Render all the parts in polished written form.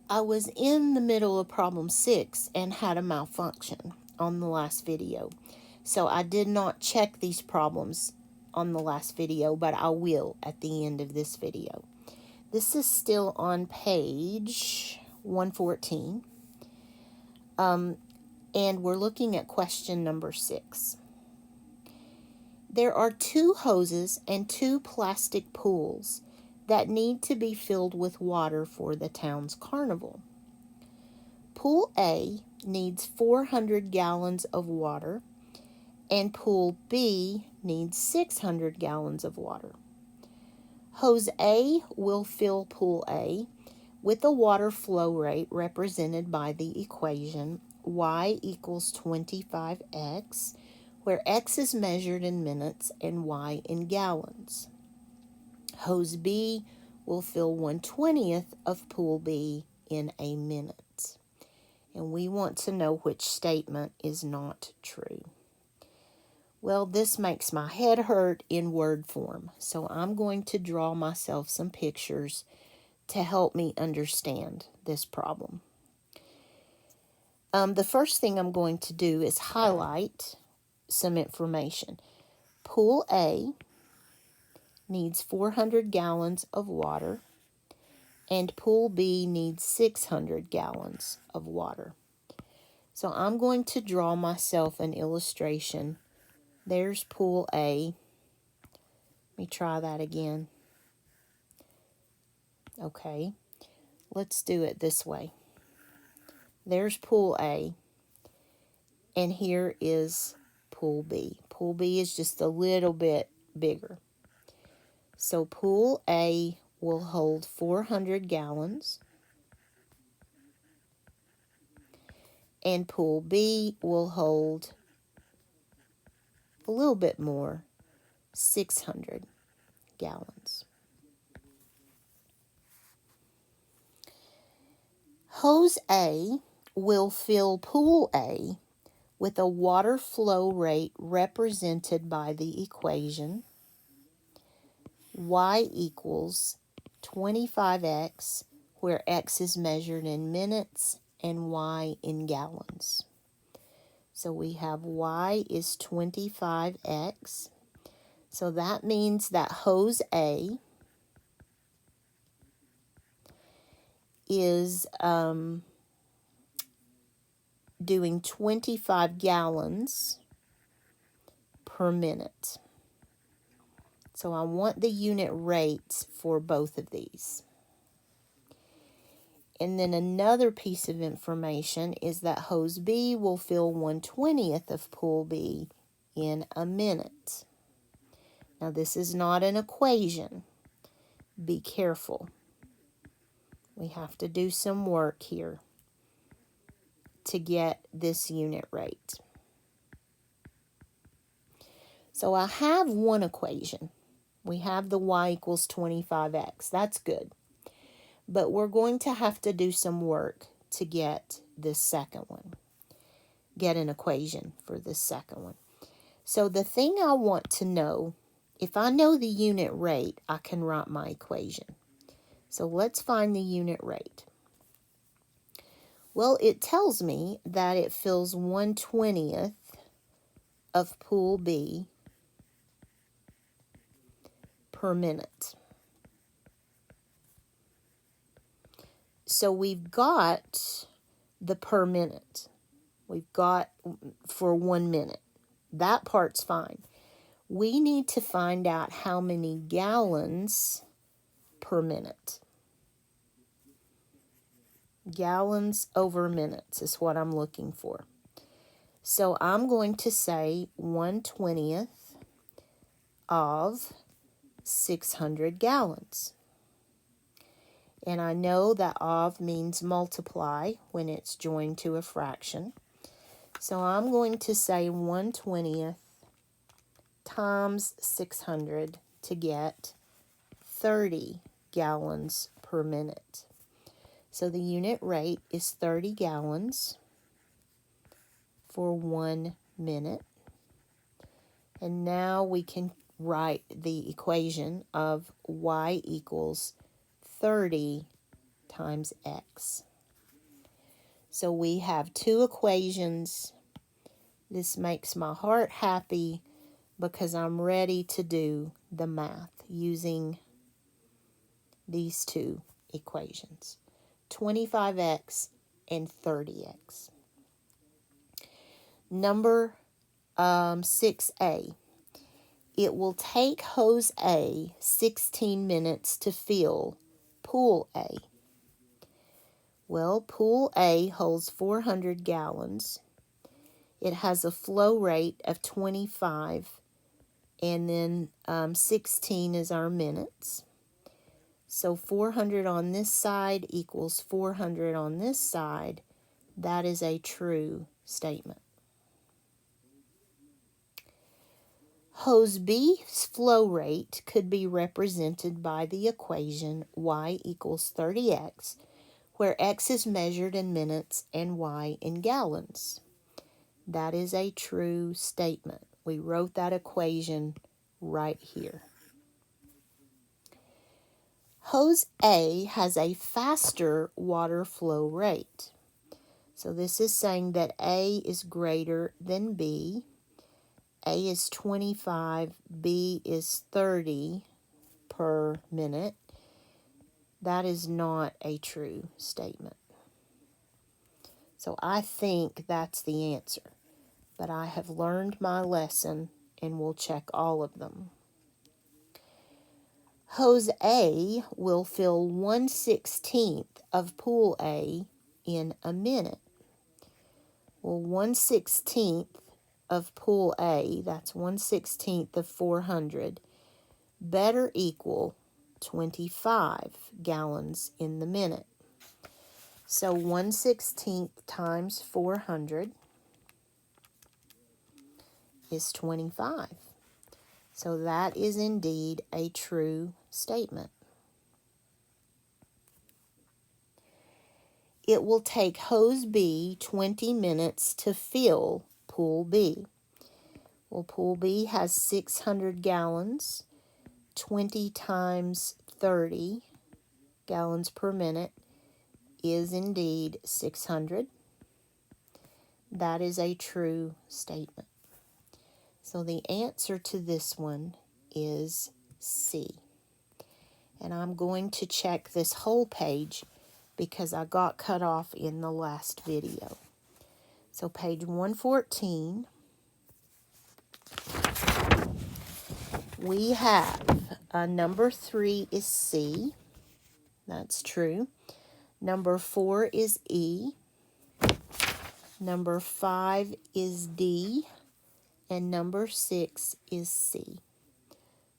I was in the middle of problem 6 and had a malfunction on the last video. So I did not check these problems on the last video, but I will at the end of this video. This is still on page 114. And we're looking at question number 6. There are 2 hoses and 2 plastic pools that need to be filled with water for the town's carnival. Pool A needs 400 gallons of water, and Pool B needs 600 gallons of water. Hose A will fill Pool A with a water flow rate represented by the equation y equals 25x, where x is measured in minutes and y in gallons. Hose B will fill 1/20th of Pool B in a minute. And we want to know which statement is not true. Well, this makes my head hurt in word form, so I'm going to draw myself some pictures to help me understand this problem. The first thing I'm going to do is highlight some information. Pool A needs 400 gallons of water, and Pool B needs 600 gallons of water. So I'm going to draw myself an illustration. There's Pool A. Let me try that again. Okay, let's do it this way. There's Pool A, and here is Pool B. Pool B is just a little bit bigger. So Pool A will hold 400 gallons, and Pool B will hold a little bit more, 600 gallons. Hose A will fill Pool A with a water flow rate represented by the equation y equals 25x, where x is measured in minutes and y in gallons. So we have y is 25x. So that means that hose A is doing 25 gallons per minute. So I want the unit rates for both of these. And then another piece of information is that hose B will fill 1/20th of Pool B in a minute. Now this is not an equation. Be careful. We have to do some work here to get this unit rate. So I have one equation. We have the y equals 25x. That's good. But we're going to have to do some work to get this second one. Get an equation for this second one. So the thing I want to know, if I know the unit rate, I can write my equation. So let's find the unit rate. Well, it tells me that it fills 1/20th of Pool B per minute. So we've got the per minute. We've got for 1 minute. That part's fine. We need to find out how many gallons per minute. Gallons over minutes is what I'm looking for. So I'm going to say 1/20th of 600 gallons. And I know that of means multiply when it's joined to a fraction. So I'm going to say 1/20th times 600 to get 30 gallons per minute. So the unit rate is 30 gallons for 1 minute. And now we can write the equation of y equals 30 times x. So we have two equations. This makes my heart happy because I'm ready to do the math using these two equations, 25x and 30x. Number 6a. It will take hose A 16 minutes to fill pool A. Well, pool A holds 400 gallons. It has a flow rate of 25, and then 16 is our minutes. So 400 on this side equals 400 on this side. That is a true statement. Hose B's flow rate could be represented by the equation y equals 30x, where x is measured in minutes and y in gallons. That is a true statement. We wrote that equation right here. Hose A has a faster water flow rate. So this is saying that A is greater than B. A is 25, B is 30 per minute. That is not a true statement. So I think that's the answer. But I have learned my lesson and we'll check all of them. Hose A will fill 1/16 of pool A in a minute. Well, 1/16 of pool A, that's 1/16 of 400, better equal 25 gallons in the minute. So 1/16 times 400 is 25. So that is indeed a true statement. It will take hose B 20 minutes to fill pool B. Well, pool B has 600 gallons. 20 times 30 gallons per minute is indeed 600. That is a true statement. So the answer to this one is C. And I'm going to check this whole page because I got cut off in the last video. So page 114, we have number 3 is C. That's true. Number 4 is E. Number 5 is D. And number 6 is C.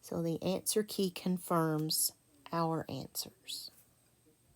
So the answer key confirms our answers.